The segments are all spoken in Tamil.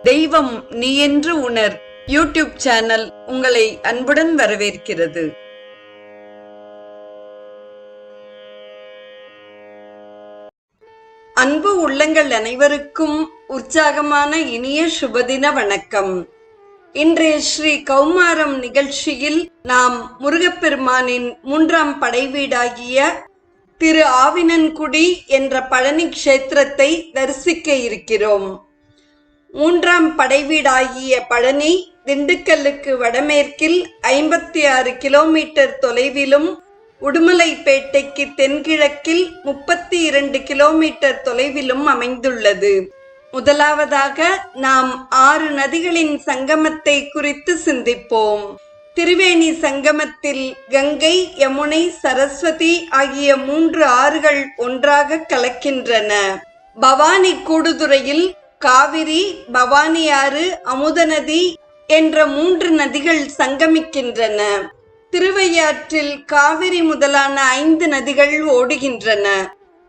தெய்வம் நீ என்று உணர் யூடியூப் சேனல் உங்களை அன்புடன் வரவேற்கிறது. அன்பு உள்ளங்கள் அனைவருக்கும் உற்சாகமான இனிய சுபதின வணக்கம். இன்றைய ஸ்ரீ கௌமாரம் நிகழ்ச்சியில் நாம் முருகப்பெருமானின் 3ஆம் படைவீடாகிய திரு ஆவினன்குடி என்ற பழனி க்ஷேத்திரத்தை தரிசிக்க இருக்கிறோம். 3ஆம் படைவீடாகிய பழனி திண்டுக்கல்லுக்கு வடமேற்கில் 56 கிலோமீட்டர் தொலைவிலும், உடுமலைப்பேட்டைக்கு தென்கிழக்கில் 32 கிலோமீட்டர் தொலைவிலும் அமைந்துள்ளது. முதலாவதாக நாம் 6 நதிகளின் சங்கமத்தை குறித்து சிந்திப்போம். திரிவேணி சங்கமத்தில் கங்கை, யமுனை, சரஸ்வதி ஆகிய 3 ஆறுகள் ஒன்றாக கலக்கின்றன. பவானி கூடுதுறையில் காவிரி, பவானி ஆறு, அமுதநதி என்ற 3 நதிகள் சங்கமிக்கின்றன. திருவையாற்றில் காவிரி முதலான 5 நதிகள் ஓடுகின்றன.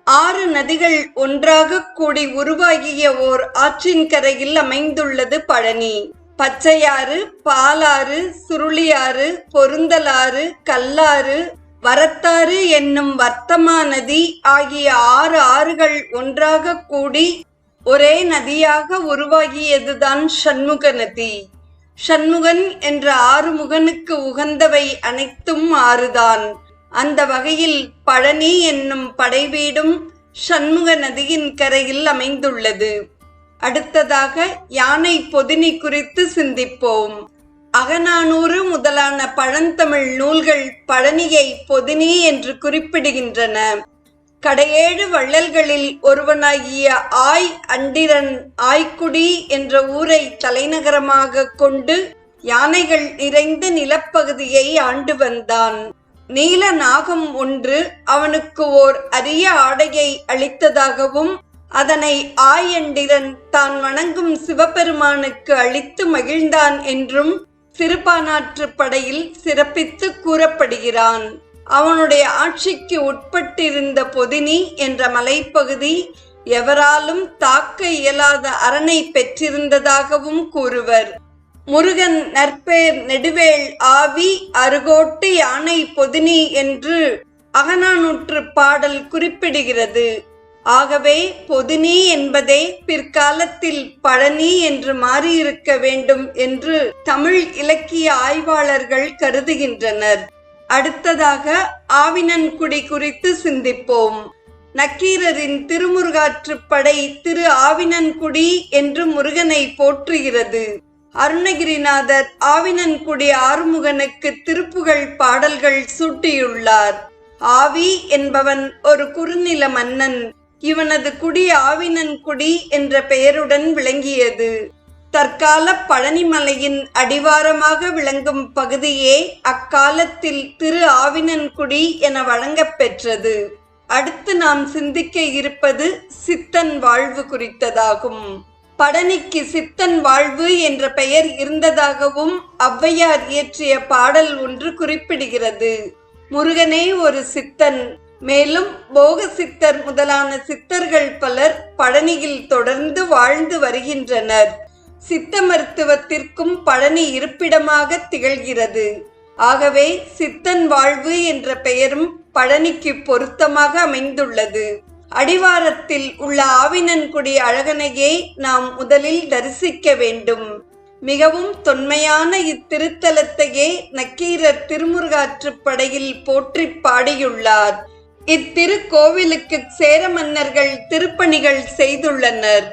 6 நதிகள் ஒன்றாக கூடி உருவாகிய ஓர் ஆற்றின் கரையில் அமைந்துள்ளது பழனி. பச்சையாறு, பாலாறு, சுருளியாறு, பொருந்தலாறு, கல்லாறு, வரத்தாறு என்னும் வர்த்தமா நதி ஆகிய 6 ஆறுகள் ஒன்றாக கூடி ஒரே நதியாக உருவாகியதுதான் சண்முக நதி. சண்முகன் என்ற ஆறுமுகனுக்கு உகந்தவை அனைத்தும் ஆறுதான். அந்த வகையில் பழனி என்னும் படைவீடும் சண்முக நதியின் கரையில் அமைந்துள்ளது. அடுத்ததாக யானை பொதினி குறித்து சிந்திப்போம். அகநானூறு முதலான பழந்தமிழ் நூல்கள் பழனியை பொதினி என்று குறிப்பிடுகின்றன. கடையேழு வள்ளல்களில் ஒருவனாகிய ஆய் அண்டிரன் ஆய்க்குடி என்ற ஊரை தலைநகரமாக கொண்டு யானைகள் நிறைந்த நிலப்பகுதியை ஆண்டு வந்தான். நீல நாகம் ஒன்று அவனுக்கு ஓர் அரிய ஆடையை அளித்ததாகவும், அதனை ஆயண்டிரன் தான் வணங்கும் சிவபெருமானுக்கு அளித்து மகிழ்ந்தான் என்றும் சிறுபானாற்று படையில் சிறப்பித்து கூறப்படுகிறான். அவனுடைய ஆட்சிக்கு உட்பட்டிருந்த பொதினி என்ற மலைப்பகுதி எவராலும் தாக்க இயலாத அரணை பெற்றிருந்ததாகவும் கூறுவர். முருகன் நற்பேர் நெடுவேள் ஆவி அருகோட்டு யானை பொதினி என்று அகநானூற்று பாடல் குறிப்பிடுகிறது. ஆகவே பொதினி என்பதே பிற்காலத்தில் பழனி என்று மாறியிருக்க வேண்டும் என்று தமிழ் இலக்கிய ஆய்வாளர்கள் கருதுகின்றனர். அடுத்ததாக ஆவினன்குடி குறித்து சிந்திப்போம். நக்கீரரின் திருமுருகாற்றுப்படை திரு ஆவினன்குடி என்று முருகனை போற்றுகிறது. அருணகிரிநாதர் ஆவினன்குடி ஆறுமுகனுக்கு திருப்புகழ் பாடல்கள் சூட்டியுள்ளார். ஆவி என்பவன் ஒரு குறுநில மன்னன். இவனது குடி ஆவினன்குடி என்ற பெயருடன் விளங்கியது. தற்கால பழனிமலையின் அடிவாரமாக விளங்கும் பகுதியே அக்காலத்தில் திரு ஆவினன்குடி என வழங்கப் பெற்றது. அடுத்து நாம் சிந்திக்க இருப்பது சித்தன் வாழ்வு குறித்ததாகும். பழனிக்கு சித்தன் வாழ்வு என்ற பெயர் இருந்ததாகவும் ஔவையார் இயற்றிய பாடல் ஒன்று குறிப்பிடுகிறது. முருகனே ஒரு சித்தன். மேலும் போக சித்தர் முதலான சித்தர்கள் பலர் பழனியில் தொடர்ந்து வாழ்ந்து வருகின்றனர். சித்த மருத்துவத்திற்கும் பழனி இருப்பிடமாக திகழ்கிறது. ஆகவே சித்தன் வாழ்வு என்ற பெயரும் பழனிக்கு பொருத்தமாக அமைந்துள்ளது. அடிவாரத்தில் உள்ள ஆவினன்குடி அழகனையே நாம் முதலில் தரிசிக்க வேண்டும். மிகவும் தொன்மையான இத்திருத்தலத்தையே நக்கீரர் திருமுருகாற்றுப்படையில் போற்றி பாடியுள்ளார். இத்திருக்கோவிலுக்கு சேர மன்னர்கள் திருப்பணிகள் செய்துள்ளனர்.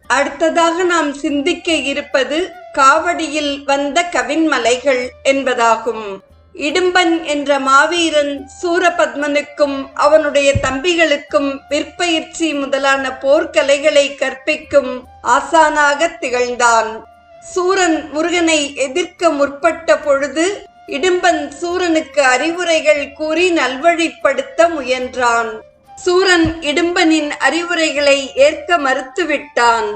அடுத்ததாக நாம் சிந்திக்க இருப்பது காவடியில் வந்த கவின்மலைகள் என்பதாகும். இடும்பன் என்ற மாவீரன் சூரபத்மனுக்கும் அவனுடைய தம்பிகளுக்கும் விற்பயிற்சி முதலான போர்க்கலைகளை கற்பிக்கும் ஆசானாக திகழ்ந்தான். சூரன் முருகனை எதிர்க்க முற்பட்ட பொழுது இடும்பன் சூரனுக்கு அறிவுரைகள் கூறி நல்வழிப்படுத்த முயன்றான். சூரன் இடும்பனின் அறிவுரைகளை ஏற்க மறுத்துவிட்டான்.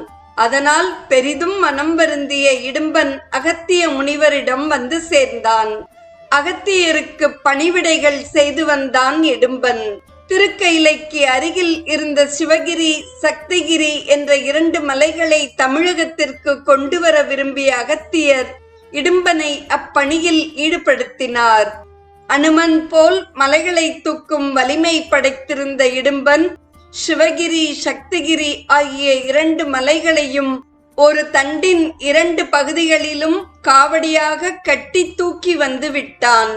அதனால் பெரிதும் மனம் வருந்திய இடும்பன் அகத்திய முனிவரிடம் வந்து சேர்ந்தான். அகத்தியருக்கு பணிவிடைகள் செய்து வந்தான் இடும்பன். திருக்கைலைக்கு அருகில் இருந்த சிவகிரி, சக்திகிரி என்ற 2 மலைகளை தமிழகத்திற்கு கொண்டு வர விரும்பிய அகத்தியர் இடும்பனை அப்பணியில் ஈடுபடுத்தினார். அனுமன் போல் மலைகளை தூக்கும் வலிமை படைத்திருந்த இடும்பன் சிவகிரி, சக்திகிரி ஆகிய 2 மலைகளையும் ஒரு தண்டின் 2 பகுதிகளிலும் காவடியாக கட்டி தூக்கி வந்து விட்டான்.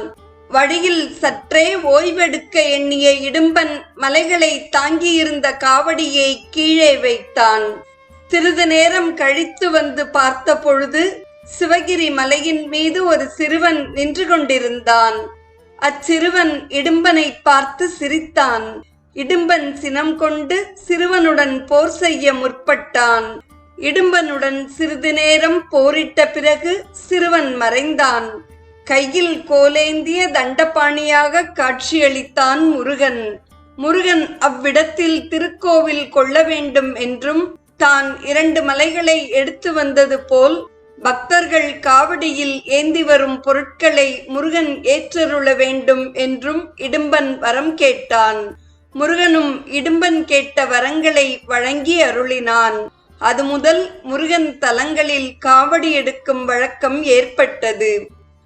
வழியில் சற்றே ஓய்வெடுக்க எண்ணிய இடும்பன் மலைகளை தாங்கியிருந்த காவடியை கீழே வைத்தான். சிறிது நேரம் கழித்து வந்து பார்த்த பொழுது சிவகிரி மலையின் மீது ஒரு சிறுவன் நின்று கொண்டிருந்தான். அச்சிறுவன் இடும்பனை பார்த்து சிரித்தான். இடும்பன் சினம் கொண்டு சிறுவனுடன் போர் செய்ய முற்பட்டான். இடும்பனுடன் சிறிது நேரம் போரிட்ட பிறகு சிறுவன் மறைந்தான். கையில் கோலேந்திய தண்டபாணியாக காட்சியளித்தான் முருகன். முருகன் அவ்விடத்தில் திருக்கோவில் கொள்ள வேண்டும் என்றும் தான் 2 மலைகளை எடுத்து வந்தது போல் பக்தர்கள் காவடியில் ஏந்தி வரும் பொருட்களை முருகன் ஏற்றருள வேண்டும் என்றும் இடும்பன் வரம் கேட்டான். முருகனும் இடும்பன் கேட்ட வரங்களை வழங்கி அருளினான். அது முதல் முருகன் தலங்களில் காவடி எடுக்கும் வழக்கம் ஏற்பட்டது.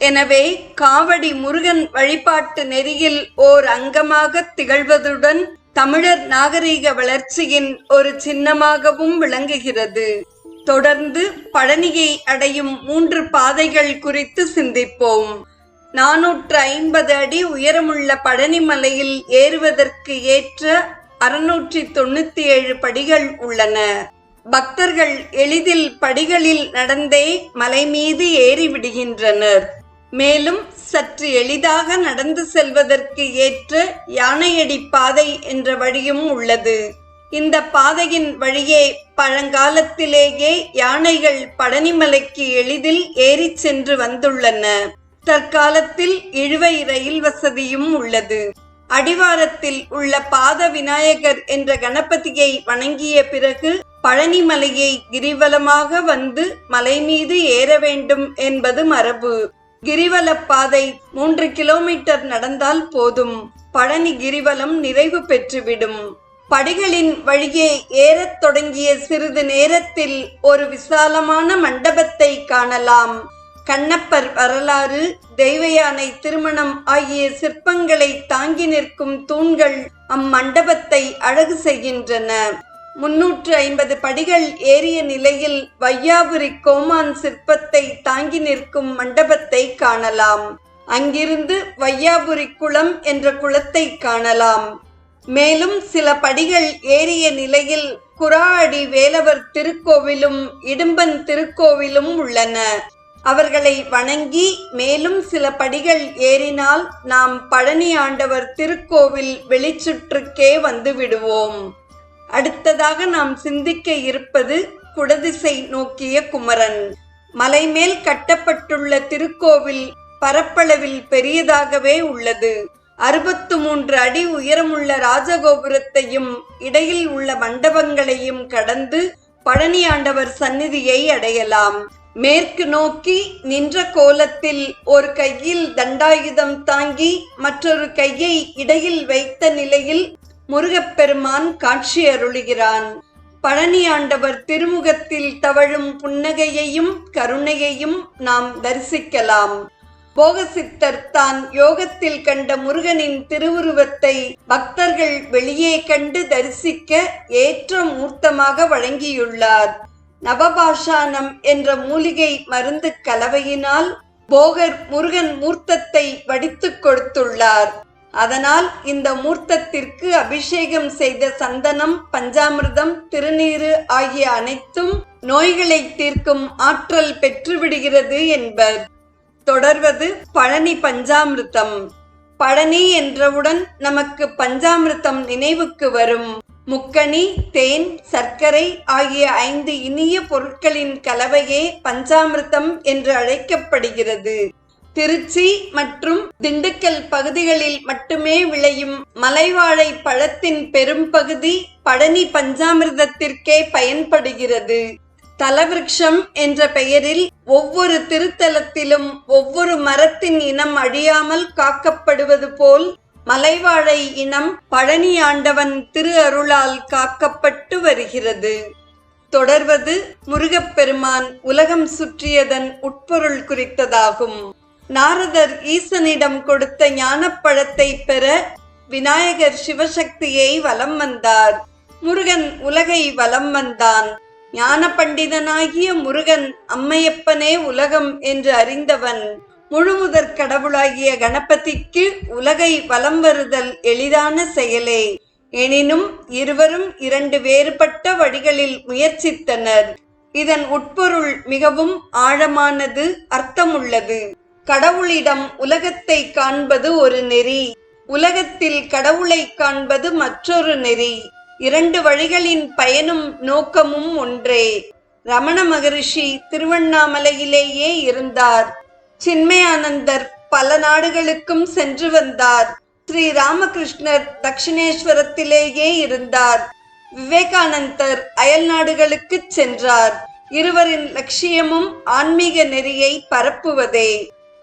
எனவே காவடி முருகன் வழிபாட்டு நெறியில் ஓர் அங்கமாக திகழ்வதுடன் தமிழர் நாகரீக வளர்ச்சியின் ஒரு சின்னமாகவும் விளங்குகிறது. தொடர்ந்து பழனியை அடையும் 3 பாதைகள் குறித்து சிந்திப்போம். 450 அடி உயரமுள்ள பழனி மலையில் ஏறுவதற்கு ஏற்ற 697 படிகள் உள்ளன. பக்தர்கள் எளிதில் படிகளில் நடந்தே மலை மீது ஏறி விடுகின்றனர். மேலும் சற்று எளிதாக நடந்து செல்வதற்கு ஏற்ற யானையடி பாதை என்ற வழியும் உள்ளது. இந்த பாதையின் வழியே பழங்காலத்திலேயே யானைகள் பழனிமலைக்கு எளிதில் ஏறி சென்று வந்துள்ளன. தற்காலத்தில் இழுவை ரயில் வசதியும் உள்ளது. அடிவாரத்தில் உள்ள பாத விநாயகர் என்ற கணபதியை வணங்கிய பிறகு பழனிமலையை கிரிவலமாக வந்து மலை மீது ஏற வேண்டும் என்பது மரபு. கிரிவல பாதை 3 கிலோமீட்டர் நடந்தால் போதும். பழனி கிரிவலம் நிறைவு பெற்றுவிடும். படிகளின் வழியே ஏறத் தொடங்கிய சிறிது நேரத்தில் ஒரு விசாலமான மண்டபத்தை காணலாம். கண்ணப்பர் வரலாறு, தெய்வயானை திருமணம் ஆகிய சிற்பங்களை தாங்கி நிற்கும் தூண்கள் அம்மண்டபத்தை அழகு செய்கின்றன. 350 படிகள் ஏறிய நிலையில் வையாபுரி கோமான் சிற்பத்தை தாங்கி நிற்கும் மண்டபத்தை காணலாம். அங்கிருந்து வையாபுரி குளம் என்ற குளத்தை காணலாம். மேலும் சில படிகள் ஏறிய நிலையில் குராஅடி வேலவர் திருக்கோவிலும் இடும்பன் திருக்கோவிலும் உள்ளன. அவர்களை வணங்கி மேலும் சில படிகள் ஏறினால் நாம் பழனி ஆண்டவர் திருக்கோவில் வெளிச்சுற்றுக்கே வந்து விடுவோம். அடுத்ததாக நாம் சிந்திக்க இருப்பது குடதிசை நோக்கிய குமரன். மலைமேல் கட்டப்பட்டுள்ள திருக்கோவில் பரப்பளவில் பெரியதாகவே உள்ளது. 63 அடி உயரமுள்ள ராஜகோபுரத்தையும் இடையில் உள்ள மண்டபங்களையும் கடந்து பழனி ஆண்டவர் சந்நிதியை அடையலாம். மேற்கு நோக்கி நின்ற கோலத்தில் ஒரு கையில் தண்டாயுதம் தாங்கி மற்றொரு கையை இடையில் வைத்த நிலையில் முருகப்பெருமான் காட்சி அருளுகிறான். பழனி ஆண்டவர் திருமுகத்தில் தவழும் புன்னகையையும் கருணையையும் நாம் தரிசிக்கலாம். போகசித்தர் தான் யோகத்தில் கண்ட முருகனின் திருவுருவத்தை பக்தர்கள் வெளியே கண்டு தரிசிக்க ஏற்ற மூர்த்தமாக வழங்கியுள்ளார். நவபாஷானம் என்ற மூலிகை மருந்து கலவையினால் போகர் முருகன் மூர்த்தத்தை வடித்து கொடுத்துள்ளார். அதனால் இந்த மூர்த்தத்திற்கு அபிஷேகம் செய்த சந்தனம், பஞ்சாமிர்தம், திருநீறு ஆகிய அனைத்தும் நோய்களை தீர்க்கும் ஆற்றல் பெற்றுவிடுகிறது என்பர். தொடர்வது பழனி பஞ்சாமிர்தம். பழனி என்றவுடன் நமக்கு பஞ்சாமிர்தம் நினைவுக்கு வரும். முக்கணி, தேன், சர்க்கரை ஆகிய 5 இனிய பொருட்களின் கலவையே பஞ்சாமிர்தம் என்று அழைக்கப்படுகிறது. திருச்சி மற்றும் திண்டுக்கல் பகுதிகளில் மட்டுமே விளையும் மலைவாழை பழத்தின் பெரும் பகுதி பழனி பஞ்சாமிர்தத்திற்கே பயன்படுகிறது. தலவிருட்சம் என்ற பெயரில் ஒவ்வொரு திருத்தலத்திலும் ஒவ்வொரு மரத்தின் இனம் அழியாமல் காக்கப்படுவது போல் மலைவாழை இனம் பழனி ஆண்டவன் திரு அருளால் காக்கப்பட்டு வருகிறது. தொடர்வது முருகப்பெருமான் உலகம் சுற்றியதன் உட்பொருள் குறித்ததாகும். நாரதர் ஈசனிடம் கொடுத்த ஞானப்பழத்தை பெற விநாயகர் சிவசக்தியை வலம் வந்தார். முருகன் உலகை வலம் வந்தான். ஞான பண்டிதனாகிய முருகன் அம்மையப்பனே உலகம் என்று அறிந்தவன். முழுமுதற் கடவுளாகிய கணபதிக்கு உலகை வலம் வருதல் எளிதான செயலே. எனினும் இருவரும் இரண்டு வேறுபட்ட வழிகளில் முயற்சித்தனர். இதன் உட்பொருள் மிகவும் ஆழமானது, அர்த்தமுள்ளது. கடவுளிடம் உலகத்தை காண்பது ஒரு நெறி, உலகத்தில் கடவுளை காண்பது மற்றொரு நெறி. இரண்டு வழிகளின் பயனும் நோக்கமும் ஒன்றே. ரமண மகரிஷி திருவண்ணாமலையிலேயே இருந்தார். சின்மயானந்தர் பல நாடுகளுக்கும் சென்று வந்தார். ஸ்ரீ ராமகிருஷ்ணர் தட்சிணேஸ்வரத்திலேயே இருந்தார். விவேகானந்தர் அயல் நாடுகளுக்கு சென்றார். இருவரின் லட்சியமும் ஆன்மீக நெறியை பரப்புவதே.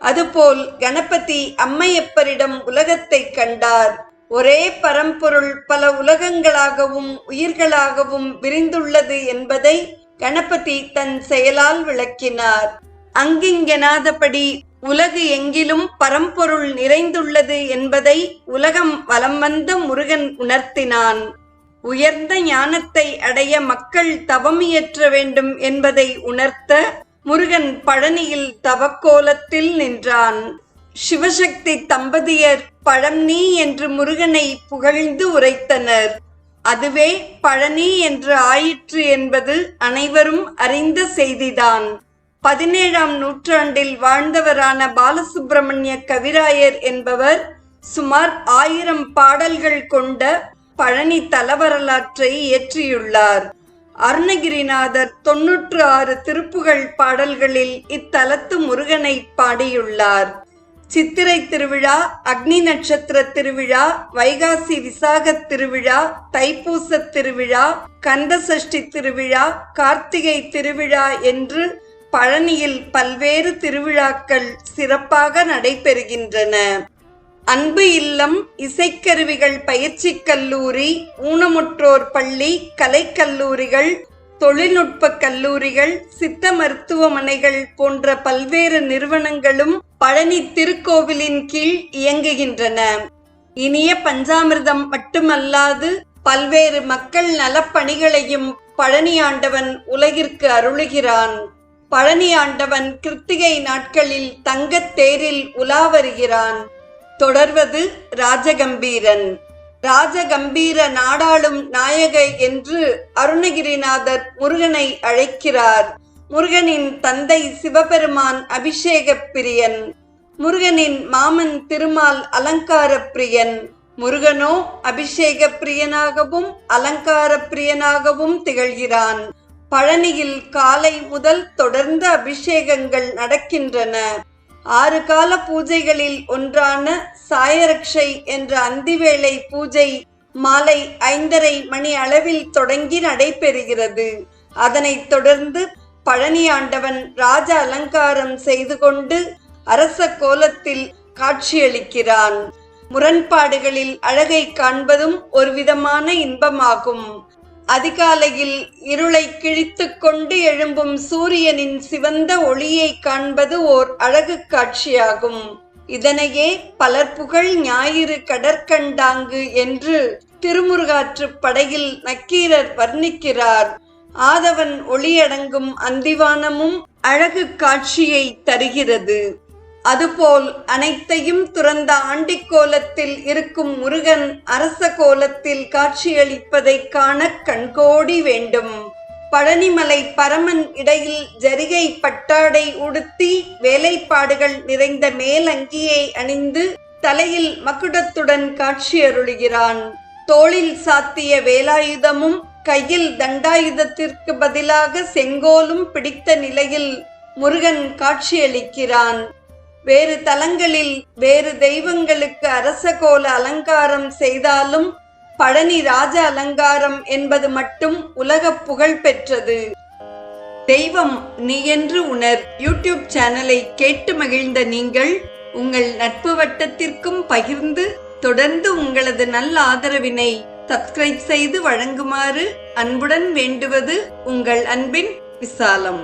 அதுபோல் கணபதி அம்மையப்பரிடம் உலகத்தை கண்டார். ஒரே பரம்பொருள் பல உலகங்களாகவும் உயிர்களாகவும் விரிந்துள்ளது என்பதை கணபதி தன் செயலால் விளக்கினார். அங்கிங்கெனாதபடி உலகு எங்கிலும் பரம்பொருள் நிறைந்துள்ளது என்பதை உலகம் வலம் வந்த முருகன் உணர்த்தினான். உயர்ந்த ஞானத்தை அடைய மக்கள் தவமியற்ற வேண்டும் என்பதை உணர்த்த முருகன் பழனியில் தவக்கோலத்தில் நின்றான். சிவசக்தி தம்பதியர் பழம் நீ என்று முருகனை புகழ்ந்து உரைத்தனர். அதுவே பழனி என்று ஆயிற்று என்பது அனைவரும் அறிந்த செய்திதான். 17ஆம் நூற்றாண்டில் வாழ்ந்தவரான பாலசுப்பிரமணிய கவிராயர் என்பவர் சுமார் 1000 பாடல்கள் கொண்ட பழனி தல வரலாற்றை இயற்றியுள்ளார். அருணகிரிநாதர் 96 திருப்புகழ் பாடல்களில் இத்தலத்து முருகனை பாடியுள்ளார். சித்திரை திருவிழா, அக்னி நட்சத்திர திருவிழா, வைகாசி விசாக திருவிழா, தைப்பூச திருவிழா, கந்த சஷ்டி திருவிழா, கார்த்திகை திருவிழா என்று பழனியில் பல்வேறு திருவிழாக்கள் சிறப்பாக நடைபெறுகின்றன. அன்பு இல்லம், இசைக்கருவிகள் பயிற்சி கல்லூரி, ஊனமுற்றோர் பள்ளி, கலைக்கல்லூரிகள், தொழில்நுட்ப கல்லூரிகள், சித்த மருத்துவமனைகள் போன்ற பல்வேறு நிறுவனங்களும் பழனி திருக்கோவிலின் கீழ் இயங்குகின்றன. இனிய பஞ்சாமிர்தம் மட்டுமல்லாது பல்வேறு மக்கள் நலப்பணிகளையும் பழனி ஆண்டவன் உலகிற்கு அருளுகிறான். பழனி ஆண்டவன் கிருத்திகை நாட்களில் தங்கத் தேரில் உலா வருகிறான். தொடர்வது ராஜகம்பீரன். ராஜகம்பீர நாடாளும் நாயக என்று அருணகிரிநாதர் முருகனை அழைக்கிறார். முருகனின் தந்தை சிவபெருமான் அபிஷேக பிரியன். முருகனின் மாமன் திருமால் அலங்கார பிரியன். முருகனோ அபிஷேக பிரியனாகவும் அலங்கார பிரியனாகவும் திகழ்கிறான். பழனியில் காலை முதல் தொடர்ந்து அபிஷேகங்கள் நடக்கின்றன. 6 கால பூஜைகளில் ஒன்றான சாயரக்ஷை என்ற அந்திவேளை பூஜை மாலை 5:30 மணி அளவில் தொடங்கி நடைபெறுகிறது. அதனைத் தொடர்ந்து பழனி ஆண்டவன் ராஜ அலங்காரம் செய்து கொண்டு அரச கோலத்தில் காட்சியளிக்கிறான். முரண்பாடுகளில் அழகை காண்பதும் ஒரு விதமான இன்பமாகும். அதிகாலையில் இருளை கிழித்து கொண்டு எழும்பும் சூரியனின் சிவந்த ஒளியை காண்பது ஓர் அழகு காட்சியாகும். இதனையே பலர் புகழ் ஞாயிறு கடற்கண்டாங்கு என்று திருமுருகாற்று படையில் நக்கீரர் வர்ணிக்கிறார். ஆதவன் ஒளியடங்கும் அந்திவானமும் அழகு காட்சியை தருகிறது. அதுபோல் அனைத்தையும் துறந்த ஆண்டிக்கோலத்தில் இருக்கும் முருகன் அரச கோலத்தில் காட்சியளிப்பதை காண கண்கோடி வேண்டும். பழனிமலை பரமன் இடையில் ஜரிகை பட்டாடை உடுத்தி வேலைப்பாடுகள் நிறைந்த மேலங்கியை அணிந்து தலையில் மகுடத்துடன் காட்சியருளுகிறான். தோளில் சாத்திய வேலாயுதமும் கையில் தண்டாயுதத்திற்கு பதிலாக செங்கோலும் பிடித்த நிலையில் முருகன் காட்சியளிக்கிறான். வேறு தலங்களில் வேறு தெய்வங்களுக்கு அரச கோல அலங்காரம் செய்தாலும் பழனி ராஜ அலங்காரம் என்பது மட்டும் உலக புகழ் பெற்றது. தெய்வம் நீ என்று உணர் யூடியூப் சேனலை கேட்டு மகிழ்ந்த நீங்கள் உங்கள் நட்பு வட்டத்திற்கும் பகிர்ந்து தொடர்ந்து உங்களது நல்ல ஆதரவினை சப்ஸ்கிரைப் செய்து வழங்குமாறு அன்புடன் வேண்டுவது உங்கள் அன்பின் விசாலம்.